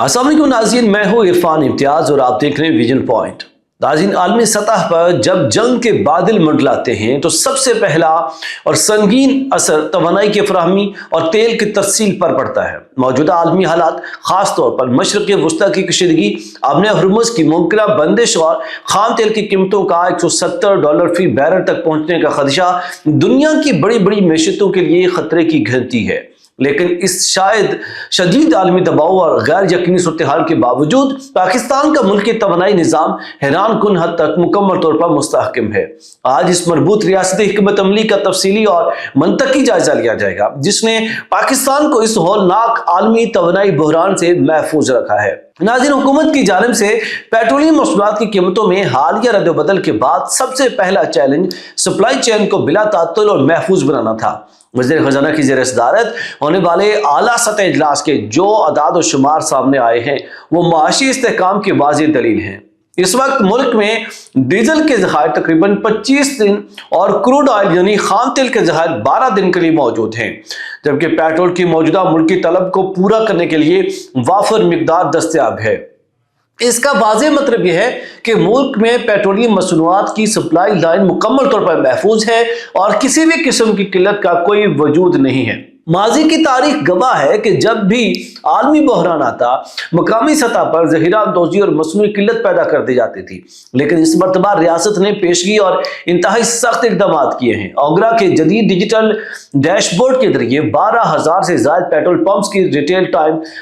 अस्सलाम वालेकुम नाज़रीन, मैं हूँ इरफान इम्तियाज़ और आप देख रहे हैं विजन पॉइंट। नाज़रीन, आलमी सतह पर जब जंग के बादल मंडलाते हैं तो सबसे पहला और संगीन असर तवानाई की फराहमी और तेल की तरसील पर पड़ता है। मौजूदा आलमी हालात, खास तौर पर मशरक़ वस्ता की कशीदगी, आबने हुर्मुज़ की मुमकिन बंदिश और खाम तेल की कीमतों का $170 फी बैरल तक पहुँचने का खदशा दुनिया की बड़ी बड़ी मैशियतों के लिए खतरे की घंटी है। लेकिन इस शायद शदीद आलमी दबाव और गैर यकीनी सूरत हाल के बावजूद पाकिस्तान का मुल्की तवानाई निज़ाम हैरान कुन हद तक मुकम्मल तौर पर मुस्तहकम है। आज इस मरबूत रियासती हिकमत अमली का तफसीली और मंतकी जायजा लिया जाएगा, जिसने पाकिस्तान को इस हौलनाक आलमी तवानाई बहरान से महफूज रखा है। नाज़रीन, हुकूमत की जानिब से पेट्रोलियम मसनूआत की कीमतों में हालिया रद्द-ओ-बदल के बाद सबसे पहला चैलेंज सप्लाई चेन को बिला तात्तुल और महफूज बनाना था। वज़ीर खजाना की ज़ेर सदारत होने वाले आला सतह इजलास के जो अदाद और शुमार सामने आए हैं वो माशी इस्तेहकाम की वाज़ेह दलील हैं। इस वक्त मुल्क में डीजल के ज़खायर तकरीबन 25 दिन और क्रूड ऑयल यानी खाम तेल के ज़खायर 12 दिन के लिए मौजूद हैं, जबकि पेट्रोल की मौजूदा मुल्की तलब को पूरा करने के लिए वाफर मिकदार दस्तयाब है। इसका वाज़ेह मतलब यह है कि मुल्क में पेट्रोलियम मसनूआत की सप्लाई लाइन मुकम्मल तौर पर महफूज है और किसी भी किस्म की किल्लत का कोई वजूद नहीं है। माजी की तारीख गवाह है कि जब भी आलमी बहरान आता, मकामी सतह पर ज़हीरा अंदोज़ी और मसनूई किल्लत पैदा कर दी जाती थी, लेकिन इस मरतबा रियासत ने पेशगी और इंतहाई सख्त इकदाम किए हैं। ओगरा के जदीद डिजिटल डैशबोर्ड के जरिए 12,000 से ज़ायद पेट्रोल पंप्स की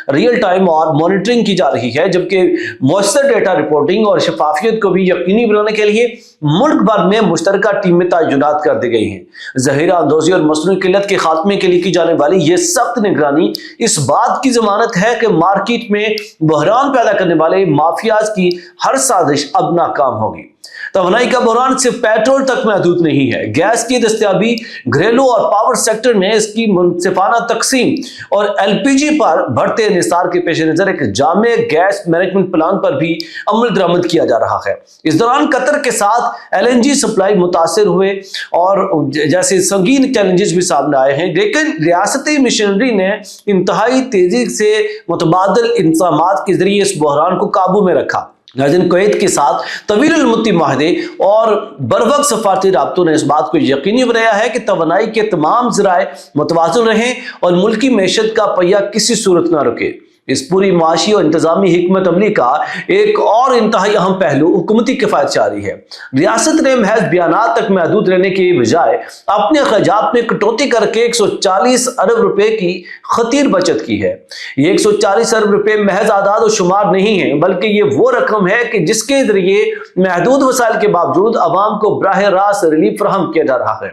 रियल टाइम और मॉनिटरिंग की जा रही है, जबकि मौसर डेटा रिपोर्टिंग और शफाफियत को भी यकीनी बनाने के लिए मुल्क भर में मुश्तरका टीमें तैनात कर दी गई हैं। ज़हीरा अंदोज़ी और मसनूई किल्लत के खात्मे के लिए की जाने वाली ये सख्त निगरानी इस बात की जमानत है कि मार्केट में बहरान पैदा करने वाले माफियाज की हर साजिश अब नाकाम होगी। तवानाई का बहरान सिर्फ पेट्रोल तक महदूद नहीं है। गैस की दस्तयाबी, घरेलू और पावर सेक्टर में इसकी मुनसिफाना तकसीम और LPG पर बढ़ते निसार के पेश नजर एक जामे गैस मैनेजमेंट प्लान पर भी अमल दरामद किया जा रहा है। इस दौरान कतर के साथ LNG सप्लाई मुतासर हुए और जैसे संगीन चैलेंजेस भी सामने आए हैं, लेकिन रियासती मिशनरी ने इंतहाई तेजी से मुतबादल इंतजामात के जरिए इस बहरान को काबू में रखा। नाज़रीन, कुवैत के साथ तवील मुद्दती माहदे और बरवक्त सफारती राब्तों ने इस बात को यकीनी बनाया है कि तवानाई के तमाम ज़राए मुतवाज़िन रहें और मुल्की मैशत का पहिया किसी सूरत न रुके। इस पूरी माशी और इंतजामी हिकमत अमली का एक और इंतहाई अहम पहलू हुकूमती किफ़ायतशारी है। रियासत ने महज बयानात तक महदूद रहने के बजाय अपने अखराजात में कटौती करके 140 अरब रुपए की खतीर बचत की है। ये 140 अरब रुपए महज आदाद और शुमार नहीं है, बल्कि ये वो रकम है कि जिसके जरिए महदूद वसाइल के बावजूद अवाम को बराह रास्त रिलीफ फराहम किया जा रहा है।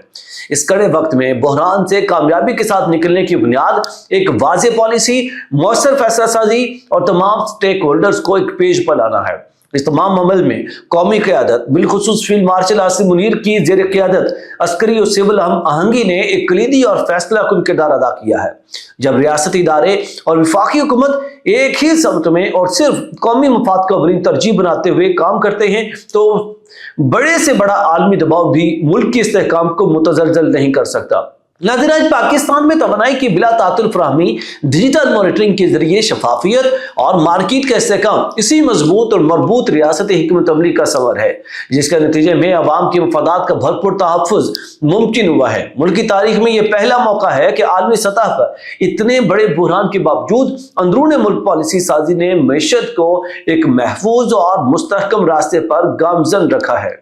इस कड़े वक्त में बहरान से कामयाबी के साथ निकलने की बुनियाद एक वाज़ेह पॉलिसी, मौसर फैसला साजी और तमाम स्टेक होल्डर्स को एक पेज पर लाना है। इस तमाम अमल में कौमी क़यादत, बिलखुसूस फील्ड मार्शल आसिम मुनीर की ज़ेर क़यादत अस्करी और सिविल आहंगी ने एक कलीदी और फैसला कुन किरदार अदा किया है। जब रियासती इदारे और वफाकी हुकूमत एक ही समत में और सिर्फ कौमी मफाद को अवलीन तरजीह बनाते हुए काम करते हैं तो बड़े से बड़ा आलमी दबाव भी मुल्क के इस्तेहकाम को मुतज़लज़ल नहीं कर सकता। नाज़रीन, आज पाकिस्तान में तवानाई की बिला तात्तुल फराहमी, डिजिटल मॉनिटरिंग के जरिए शफाफियत और मार्केट का इस्तेहकाम इसी मजबूत और मरबूत रियासती हिकमत अमली का सवर है, जिसके नतीजे में अवाम के मफादात का भरपूर तहफ़्फ़ुज़ मुमकिन हुआ है। मुल्क की तारीख में यह पहला मौका है कि आलमी सतह पर इतने बड़े बुहरान के बावजूद अंदरून मुल्क पॉलिसी साजी ने मैशत को एक महफूज और मुस्तहकम रास्ते पर गामजन रखा है।